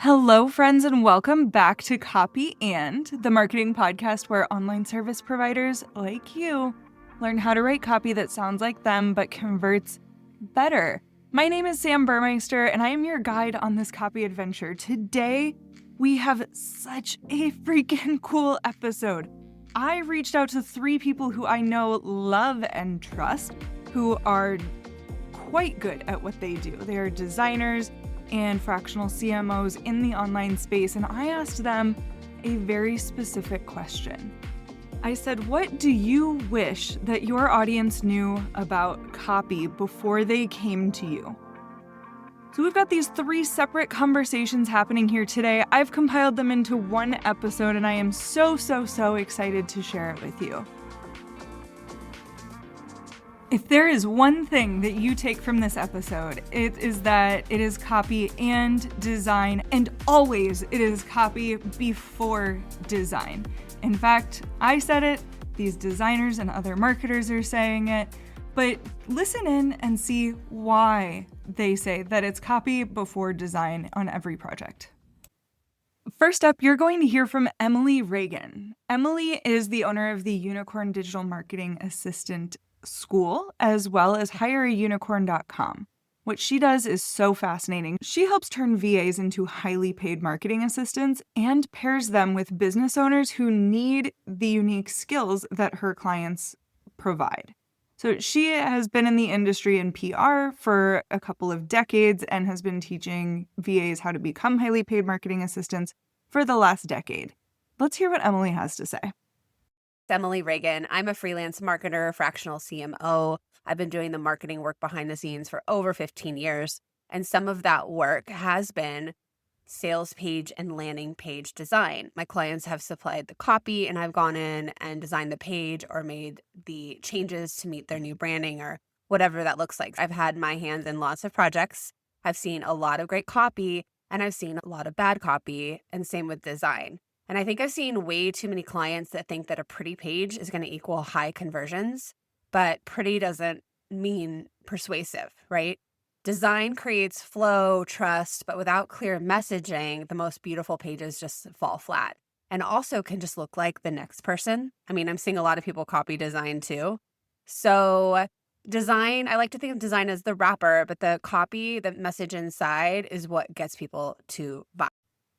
Hello, friends, and welcome back to Copy and, the marketing podcast where online service providers like you learn how to write copy that sounds like them but converts better. My name is Sam Burmeister, and I am your guide on this copy adventure. Today, we have such a freaking cool episode. I reached out to 3 people who I know, love, and trust, who are quite good at what they do. They are designers and fractional CMOs in the online space, and I asked them a very specific question. I said, what do you wish that your audience knew about copy before they came to you? So we've got these 3 separate conversations happening here today. I've compiled them into one episode, and I am so excited to share it with you. If there is one thing that you take from this episode, it is that it is copy and design, and always it is copy before design. In fact, I said it, these designers and other marketers are saying it, but listen in and see why they say that it's copy before design on every project. First up, you're going to hear from Emily Reagan. Emily is the owner of the Unicorn Digital Marketing Assistant School, as well as hireaunicorn.com. What she does is so fascinating. She helps turn VAs into highly paid marketing assistants and pairs them with business owners who need the unique skills that her clients provide. So she has been in the industry in PR for a couple of decades and has been teaching VAs how to become highly paid marketing assistants for the last decade. Let's hear what Emily has to say. Emily Reagan. I'm a freelance marketer, fractional CMO. I've been doing the marketing work behind the scenes for over 15 years. And some of that work has been sales page and landing page design. My clients have supplied the copy and I've gone in and designed the page or made the changes to meet their new branding or whatever that looks like. I've had my hands in lots of projects. I've seen a lot of great copy and I've seen a lot of bad copy, and same with design. And I think I've seen way too many clients that think that a pretty page is going to equal high conversions, but pretty doesn't mean persuasive, right? Design creates flow, trust, but without clear messaging, the most beautiful pages just fall flat and also can just look like the next person. I mean, I'm seeing a lot of people copy design too. So design, I like to think of design as the wrapper, but the copy, the message inside is what gets people to buy.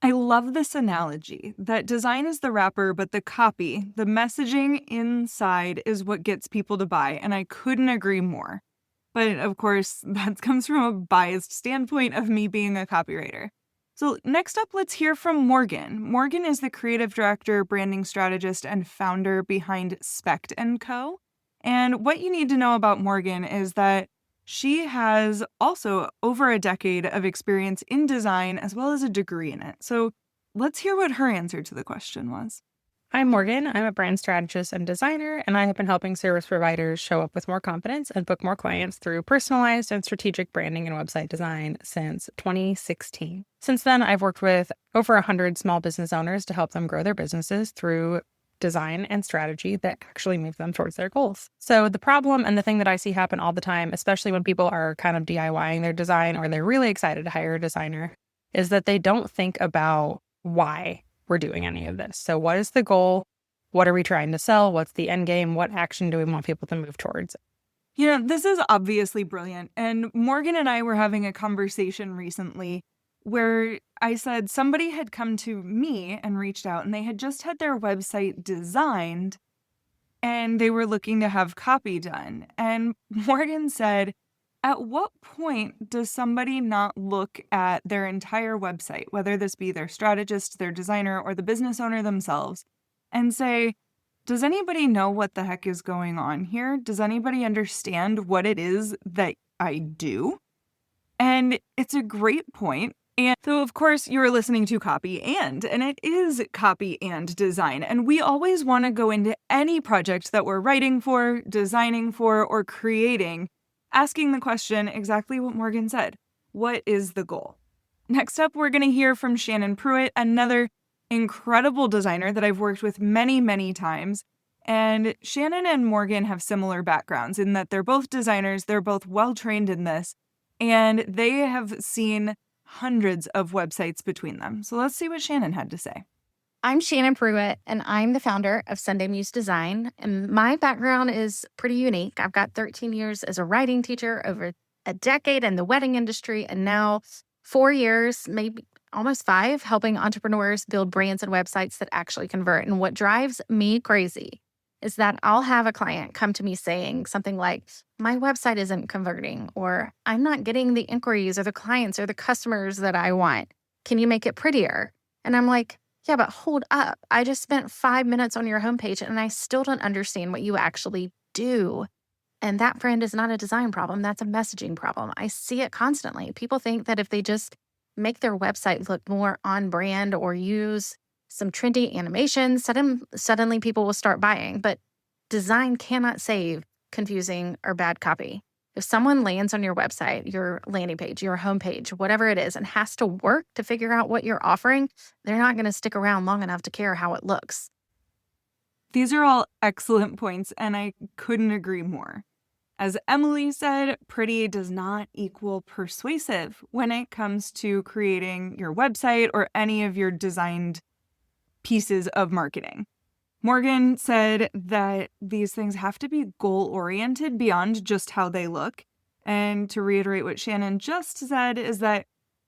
I love this analogy that design is the wrapper, but the copy, the messaging inside is what gets people to buy. And I couldn't agree more. But of course, that comes from a biased standpoint of me being a copywriter. So next up, let's hear from Morgan. Morgan is the creative director, branding strategist, and founder behind Specht & Co. And what you need to know about Morgan is that she has also over a decade of experience in design as well as a degree in it. So let's hear what her answer to the question was. I'm Morgan. I'm a brand strategist and designer, and I have been helping service providers show up with more confidence and book more clients through personalized and strategic branding and website design since 2016. Since then, I've worked with over 100 small business owners to help them grow their businesses through design and strategy that actually move them towards their goals. So the problem and the thing that I see happen all the time, especially when people are kind of DIYing their design or they're really excited to hire a designer, is that they don't think about why we're doing any of this. So what is the goal? What are we trying to sell? What's the end game? What action do we want people to move towards? You know, this is obviously brilliant. And Morgan and I were having a conversation recently where I said somebody had come to me and reached out and they had just had their website designed and they were looking to have copy done. And Morgan said, at what point does somebody not look at their entire website, whether this be their strategist, their designer, or the business owner themselves, and say, does anybody know what the heck is going on here? Does anybody understand what it is that I do? And it's a great point. And so, of course, you're listening to Copy and it is copy and design. And we always want to go into any project that we're writing for, designing for, or creating, asking the question exactly what Morgan said. What is the goal? Next up, we're going to hear from Shannon Pruitt, another incredible designer that I've worked with many, many times. And Shannon and Morgan have similar backgrounds in that they're both designers, they're both well-trained in this, and they have seen hundreds of websites between them. So let's see what Shannon had to say. I'm Shannon Pruitt, and I'm the founder of Sunday Muse Design. And my background is pretty unique. I've got 13 years as a writing teacher, over a decade in the wedding industry, and now 4 years, maybe almost 5, helping entrepreneurs build brands and websites that actually convert. And what drives me crazy is that I'll have a client come to me saying something like, my website isn't converting, or I'm not getting the inquiries or the clients or the customers that I want. Can you make it prettier? And I'm like, yeah, but hold up. I just spent 5 minutes on your homepage and I still don't understand what you actually do. And that, friend, is not a design problem. That's a messaging problem. I see it constantly. People think that if they just make their website look more on brand or use some trendy animations, suddenly people will start buying. But design cannot save confusing or bad copy. If someone lands on your website, your landing page, your homepage, whatever it is, and has to work to figure out what you're offering, they're not going to stick around long enough to care how it looks. These are all excellent points, and I couldn't agree more. As Emily said, pretty does not equal persuasive when it comes to creating your website or any of your designed pieces of marketing. Morgan said that these things have to be goal-oriented beyond just how they look. And to reiterate what Shannon just said is that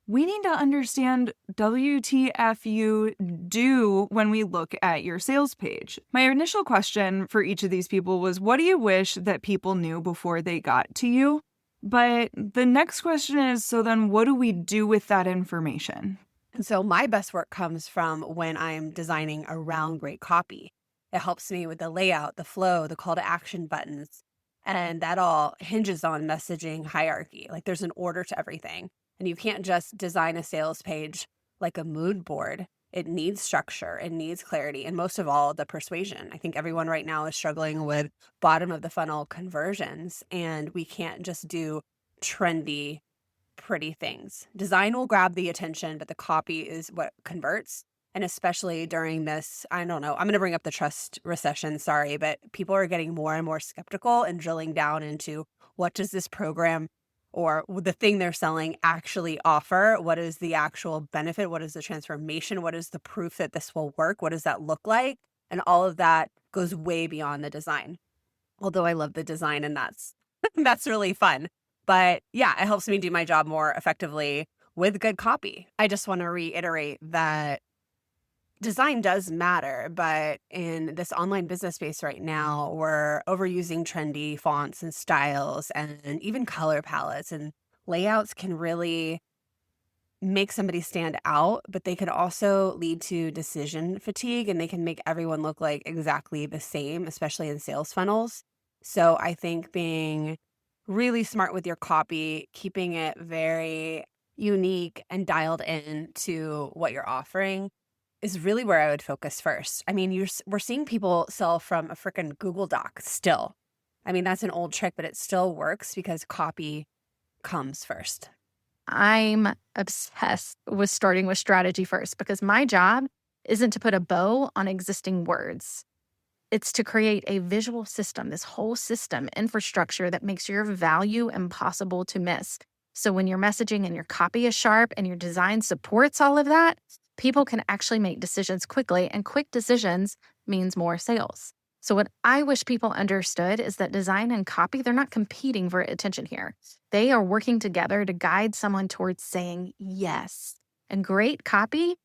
we need to understand WTF you do when we look at your sales page. My initial question for each of these people was, what do you wish that people knew before they got to you? But the next question is, so then what do we do with that information? And so my best work comes from when I'm designing around great copy. It helps me with the layout, the flow, the call to action buttons. And that all hinges on messaging hierarchy. Like there's an order to everything. And you can't just design a sales page like a mood board. It needs structure, it needs clarity, and most of all, the persuasion. I think everyone right now is struggling with bottom of the funnel conversions, and we can't just do trendy, pretty things. Design will grab the attention, but the copy is what converts. And especially during this, I don't know, I'm going to bring up the trust recession, sorry, but people are getting more and more skeptical and drilling down into what does this program or the thing they're selling actually offer? What is the actual benefit? What is the transformation? What is the proof that this will work? What does that look like? And all of that goes way beyond the design. Although I love the design and that's really fun. But yeah, it helps me do my job more effectively with good copy. I just want to reiterate that design does matter, but in this online business space right now, we're overusing trendy fonts and styles and even color palettes, and layouts can really make somebody stand out, but they can also lead to decision fatigue, and they can make everyone look like exactly the same, especially in sales funnels. So I think being really smart with your copy, keeping it very unique and dialed in to what you're offering is really where I would focus first. I mean, we're seeing people sell from a freaking Google Doc still. I mean, that's an old trick, but it still works because copy comes first. I'm obsessed with starting with strategy first because my job isn't to put a bow on existing words. It's to create a visual system, this whole system infrastructure that makes your value impossible to miss. So when your messaging and your copy is sharp and your design supports all of that, people can actually make decisions quickly, and quick decisions means more sales. So what I wish people understood is that design and copy, they're not competing for attention here. They are working together to guide someone towards saying yes. And great copy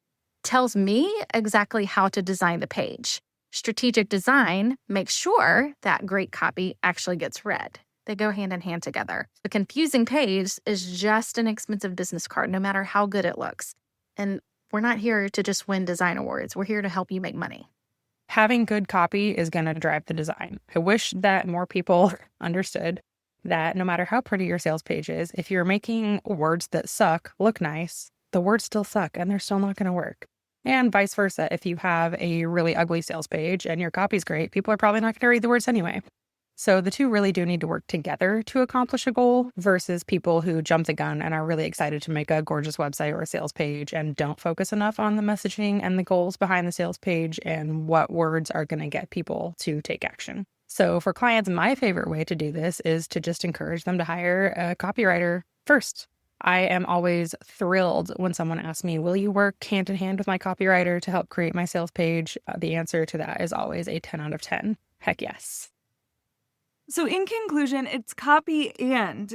tells me exactly how to design the page. Strategic design makes sure that great copy actually gets read. They go hand in hand together. The confusing page is just an expensive business card, no matter how good it looks. And we're not here to just win design awards. We're here to help you make money. Having good copy is going to drive the design. I wish that more people understood that no matter how pretty your sales page is, if you're making words that suck look nice, the words still suck and they're still not going to work. And vice versa. If you have a really ugly sales page and your copy's great, people are probably not going to read the words anyway. So the two really do need to work together to accomplish a goal versus people who jump the gun and are really excited to make a gorgeous website or a sales page and don't focus enough on the messaging and the goals behind the sales page and what words are going to get people to take action. So for clients, my favorite way to do this is to just encourage them to hire a copywriter first. I am always thrilled when someone asks me, will you work hand in hand with my copywriter to help create my sales page? The answer to that is always a 10 out of 10. Heck yes. So in conclusion, it's copy and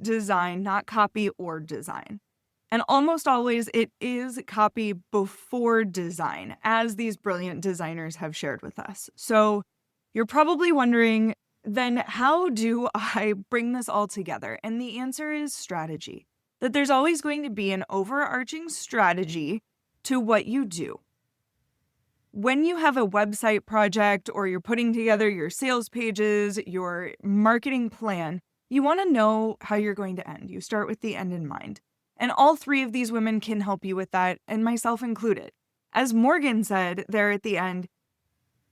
design, not copy or design. And almost always it is copy before design, as these brilliant designers have shared with us. So you're probably wondering, then how do I bring this all together? And the answer is strategy. That there's always going to be an overarching strategy to what you do. When you have a website project or you're putting together your sales pages, your marketing plan, you want to know how you're going to end. You start with the end in mind. And all three of these women can help you with that, and myself included. As Morgan said there at the end,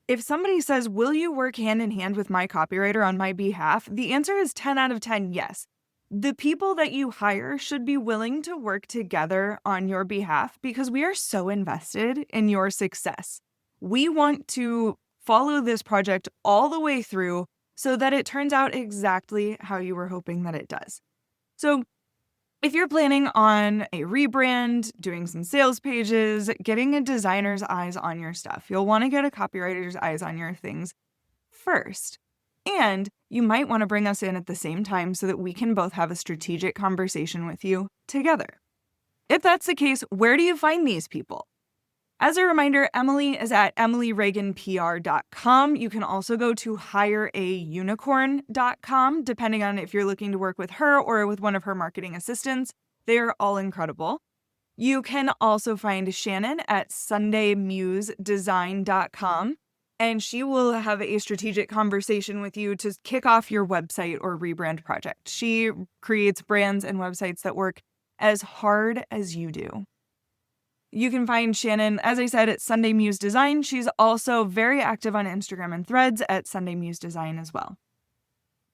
if somebody says, will you work hand in hand with my copywriter on my behalf? The answer is 10 out of 10, yes. The people that you hire should be willing to work together on your behalf because we are so invested in your success. We want to follow this project all the way through so that it turns out exactly how you were hoping that it does. So if you're planning on a rebrand, doing some sales pages, getting a designer's eyes on your stuff, you'll want to get a copywriter's eyes on your things first. And you might want to bring us in at the same time so that we can both have a strategic conversation with you together. If that's the case, where do you find these people? As a reminder, Emily is at emilyreaganpr.com. You can also go to hireaunicorn.com, depending on if you're looking to work with her or with one of her marketing assistants. They are all incredible. You can also find Shannon at sundaymusedesign.com, and she will have a strategic conversation with you to kick off your website or rebrand project. She creates brands and websites that work as hard as you do. You can find Shannon, as I said, at Sunday Muse Design. She's also very active on Instagram and Threads at Sunday Muse Design as well.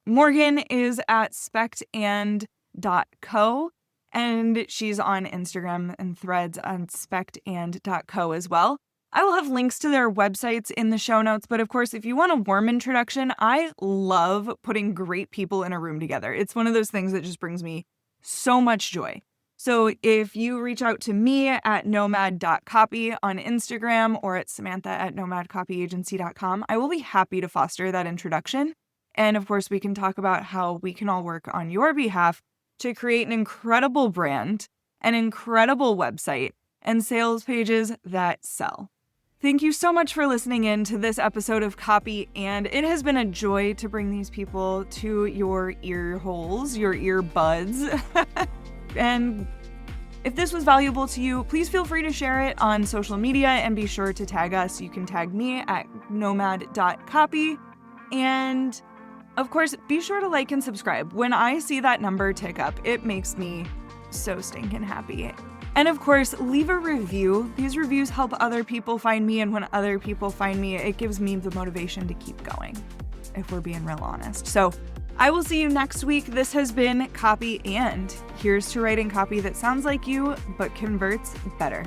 Morgan is at spechtand.co, and she's on Instagram and Threads on spechtand.co as well. I will have links to their websites in the show notes, but of course, if you want a warm introduction, I love putting great people in a room together. It's one of those things that just brings me so much joy. So if you reach out to me at nomad.copy on Instagram or at Samantha at nomadcopyagency.com, I will be happy to foster that introduction. And of course, we can talk about how we can all work on your behalf to create an incredible brand, an incredible website, and sales pages that sell. Thank you so much for listening in to this episode of Copy, and it has been a joy to bring these people to your ear holes, your earbuds. And if this was valuable to you, please feel free to share it on social media and be sure to tag us. You can tag me at nomad.copy. And of course, be sure to like and subscribe. When I see that number tick up, it makes me so stinking happy. And of course, leave a review. These reviews help other people find me, and when other people find me, it gives me the motivation to keep going, if we're being real honest. So I will see you next week. This has been Copy, and here's to writing copy that sounds like you, but converts better.